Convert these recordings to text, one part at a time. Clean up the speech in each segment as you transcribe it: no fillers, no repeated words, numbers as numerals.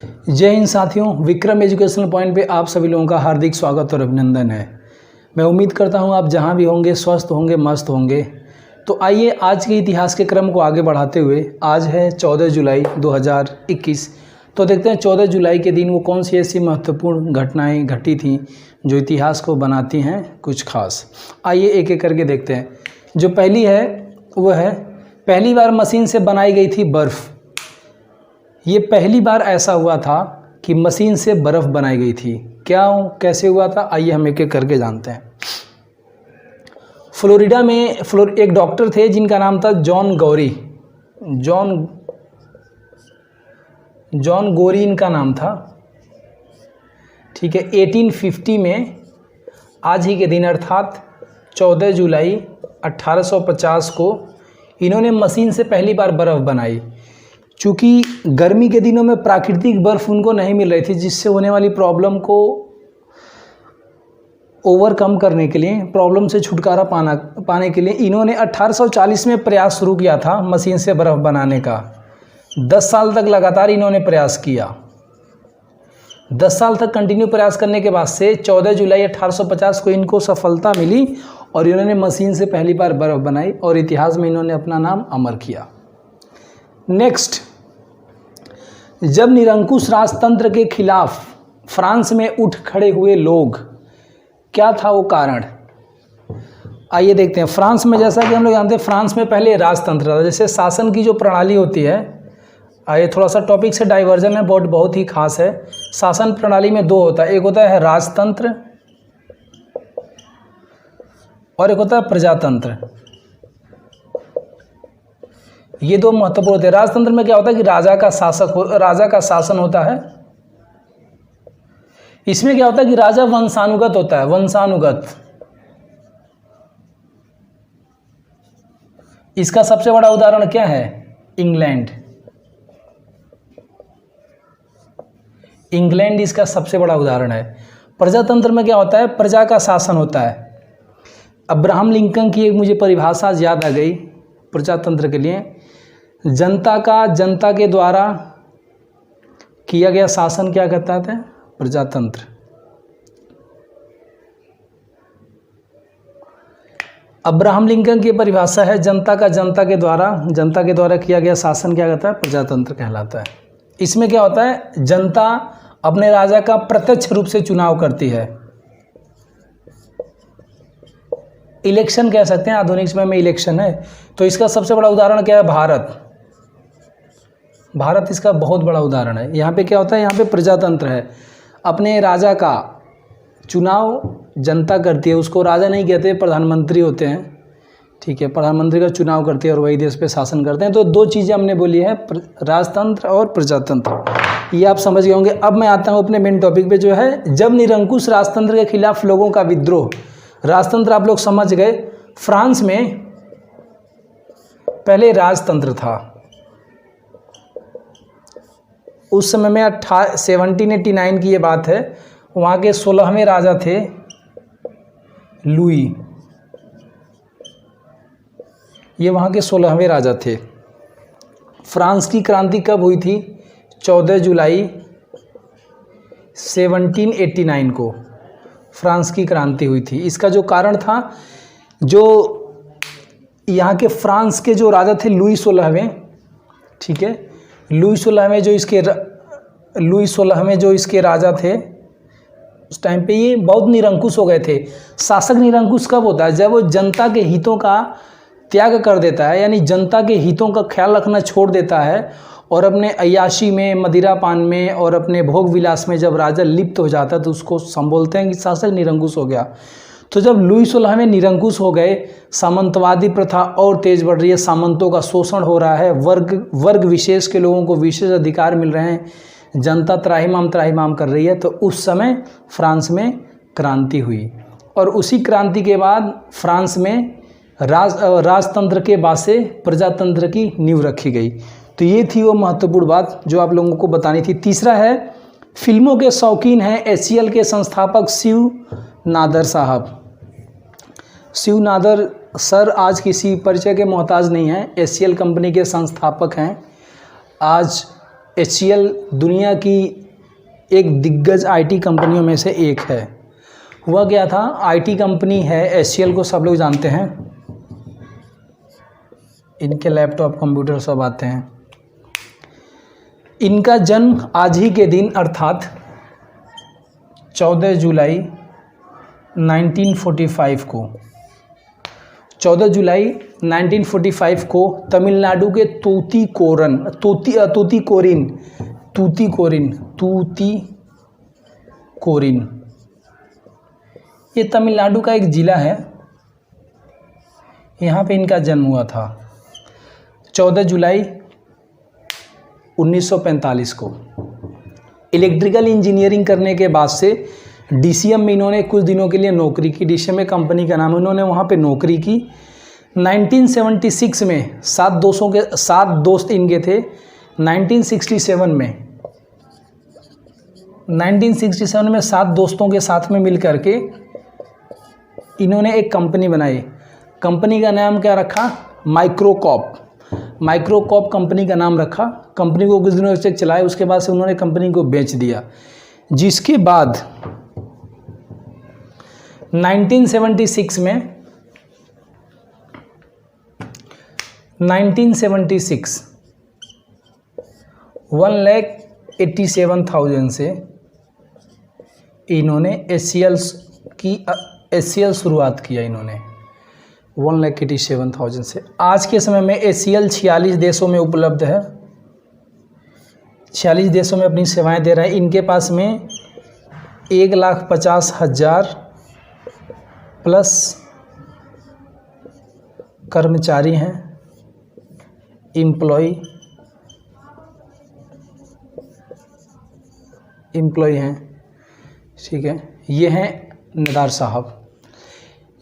जय हिंद साथियों, Vikram educational point पे आप सभी लोगों का हार्दिक स्वागत और अभिनंदन है। मैं उम्मीद करता हूं आप जहां भी होंगे स्वस्थ होंगे, मस्त होंगे। तो आइए आज के इतिहास के क्रम को आगे बढ़ाते हुए, आज है 14 जुलाई 2021। तो देखते हैं 14 जुलाई के दिन वो कौन सी ऐसी महत्वपूर्ण घटनाएँ घटी थी जो इतिहास को बनाती हैं कुछ खास। आइए एक एक करके देखते हैं। जो पहली है वह है पहली बार मशीन से बनाई गई थी बर्फ़। ये पहली बार ऐसा हुआ था कि मशीन से बर्फ़ बनाई गई थी। क्या कैसे हुआ था, आइए हम एक एक करके जानते हैं। फ्लोरिडा में एक डॉक्टर थे जिनका नाम था जॉन गोरी इनका नाम था। ठीक है, 1850 में आज ही के दिन अर्थात 14 जुलाई 1850 को इन्होंने मशीन से पहली बार बर्फ़ बनाई। चूँकि गर्मी के दिनों में प्राकृतिक बर्फ़ उनको नहीं मिल रही थी, जिससे होने वाली प्रॉब्लम को ओवरकम करने के लिए, प्रॉब्लम से छुटकारा पाने के लिए इन्होंने 1840 में प्रयास शुरू किया था मशीन से बर्फ़ बनाने का। 10 साल तक लगातार इन्होंने प्रयास किया। 10 साल तक कंटिन्यू प्रयास करने के बाद से 14 जुलाई 1850 को इनको सफलता मिली और इन्होंने मशीन से पहली बार बर्फ़ बनाई और इतिहास में इन्होंने अपना नाम अमर किया। नेक्स्ट, जब निरंकुश राजतंत्र के खिलाफ फ्रांस में उठ खड़े हुए लोग, क्या था वो कारण, आइए देखते हैं। फ्रांस में, जैसा कि हम लोग जानते हैं, फ्रांस में पहले राजतंत्र था। जैसे शासन की जो प्रणाली होती है, आइए थोड़ा सा टॉपिक से डाइवर्जन है, बहुत ही खास है। शासन प्रणाली में दो होता है, एक होता है राजतंत्र और एक होता है प्रजातंत्र। ये दो महत्वपूर्ण होते हैं। राजतंत्र में क्या होता है कि राजा का शासन होता है। इसमें क्या होता है कि राजा वंशानुगत होता है, वंशानुगत। इसका सबसे बड़ा उदाहरण क्या है? इंग्लैंड इसका सबसे बड़ा उदाहरण है। प्रजातंत्र में क्या होता है? प्रजा का शासन होता है। अब्राहम लिंकन की एक मुझे परिभाषा याद आ गई प्रजातंत्र के लिए। जनता के द्वारा किया गया शासन क्या कहता है? प्रजातंत्र। अब्राहम लिंकन की परिभाषा है जनता के द्वारा किया गया शासन क्या कहता है? प्रजातंत्र कहलाता है। इसमें क्या होता है? जनता अपने राजा का प्रत्यक्ष रूप से चुनाव करती है। इलेक्शन कह सकते हैं, आधुनिक समय में इलेक्शन है। तो इसका सबसे बड़ा उदाहरण क्या है? भारत इसका बहुत बड़ा उदाहरण है। यहाँ पे क्या होता है? यहाँ पे प्रजातंत्र है। अपने राजा का चुनाव जनता करती है, उसको राजा नहीं कहते, प्रधानमंत्री होते हैं। ठीक है, प्रधानमंत्री का चुनाव करते हैं और वही देश पे शासन करते हैं। तो दो चीज़ें हमने बोली है, राजतंत्र और प्रजातंत्र, ये आप समझ गए होंगे। अब मैं आता हूँ अपने मेन टॉपिक पे, जो है जब निरंकुश राजतंत्र के खिलाफ लोगों का विद्रोह। राजतंत्र आप लोग समझ गए। फ्रांस में पहले राजतंत्र था। उस समय में 1789 की ये बात है। वहाँ के 16वें राजा थे लुई। ये वहाँ के 16वें राजा थे। फ्रांस की क्रांति कब हुई थी? 14 जुलाई 1789 को फ्रांस की क्रांति हुई थी। इसका जो कारण था, जो यहाँ के फ्रांस के जो राजा थे लुई 16वें, ठीक है, लुई 16वें जो इसके राजा थे, उस टाइम पे ये बहुत निरंकुश हो गए थे। शासक निरंकुश कब होता है? जब वो जनता के हितों का त्याग कर देता है, यानी जनता के हितों का ख्याल रखना छोड़ देता है और अपने अय्याशी में, मदिरापान में और अपने भोग विलास में जब राजा लिप्त हो जाता है तो उसको संबोलते हैं कि शासक निरंकुश हो गया। तो जब लुई 16वें निरंकुश हो गए, सामंतवादी प्रथा और तेज बढ़ रही है, सामंतों का शोषण हो रहा है, वर्ग विशेष के लोगों को विशेष अधिकार मिल रहे हैं, जनता त्राहिमाम कर रही है। तो उस समय फ्रांस में क्रांति हुई और उसी क्रांति के बाद फ्रांस में राजतंत्र के बाद से प्रजातंत्र की नींव रखी गई। तो ये थी वो महत्वपूर्ण बात जो आप लोगों को बतानी थी। तीसरा है, फिल्मों के शौकीन हैं एचसीएल के संस्थापक शिव नादर साहब। शिव नादर सर आज किसी परिचय के मोहताज नहीं हैं, एचसीएल कंपनी के संस्थापक हैं। आज HCL दुनिया की एक दिग्गज IT कंपनियों में से एक है। हुआ क्या था, IT कंपनी है, HCL को सब लोग जानते हैं, इनके लैपटॉप कंप्यूटर सब आते हैं। इनका जन्म आज ही के दिन अर्थात 14 जुलाई 1945 को 14 जुलाई 1945 को तमिलनाडु के तूतीकोरिन, ये तमिलनाडु का एक ज़िला है, यहाँ पे इनका जन्म हुआ था 14 जुलाई 1945 को। इलेक्ट्रिकल इंजीनियरिंग करने के बाद से DCM में इन्होंने कुछ दिनों के लिए नौकरी की। DCM में कंपनी का नाम है, उन्होंने वहाँ पे नौकरी की। 1976 में 7 दोस्त इनके थे। 1967 में 7 दोस्तों के साथ में मिल करके इन्होंने एक कंपनी बनाई। कंपनी का नाम क्या रखा, माइक्रोकॉप कंपनी का नाम रखा। कंपनी को कुछ दिनों तक चलाए, उसके बाद से उन्होंने कंपनी को बेच दिया। जिसके बाद 1976 में 1,87,000 से इन्होंने HCL शुरुआत किया। इन्होंने 1,87,000 से। आज के समय में HCL 46 देशों में उपलब्ध है, 46 देशों में अपनी सेवाएं दे रहा है। इनके पास में 1,50,000 प्लस कर्मचारी हैं, एम्प्लॉय हैं, ठीक है। ये हैं नदार साहब,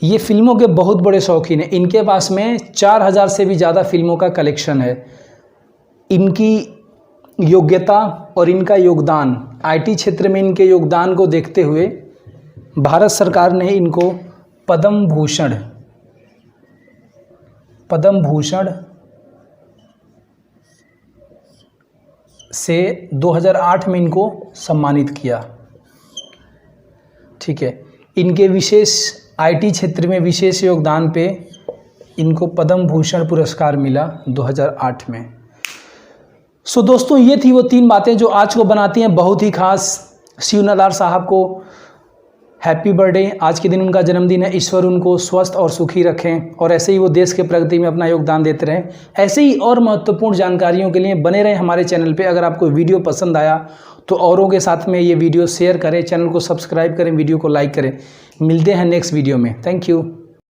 ये फिल्मों के बहुत बड़े शौकीन हैं। इनके पास में 4,000 से भी ज़्यादा फिल्मों का कलेक्शन है। इनकी योग्यता और इनका योगदान, IT क्षेत्र में इनके योगदान को देखते हुए भारत सरकार ने इनको पद्म भूषण से 2008 में इनको सम्मानित किया, ठीक है। इनके विशेष IT क्षेत्र में विशेष योगदान पे इनको पद्म भूषण पुरस्कार मिला 2008 में। सो दोस्तों, ये थी वो 3 बातें जो आज को बनाती हैं बहुत ही खास। शिव नदार साहब को हैप्पी बर्थडे। आज के दिन उनका जन्मदिन है। ईश्वर उनको स्वस्थ और सुखी रखें और ऐसे ही वो देश के प्रगति में अपना योगदान देते रहें। ऐसे ही और महत्वपूर्ण जानकारियों के लिए बने रहें हमारे चैनल पे। अगर आपको वीडियो पसंद आया तो औरों के साथ में ये वीडियो शेयर करें, चैनल को सब्सक्राइब करें, वीडियो को लाइक करें। मिलते हैं नेक्स्ट वीडियो में। Thank you.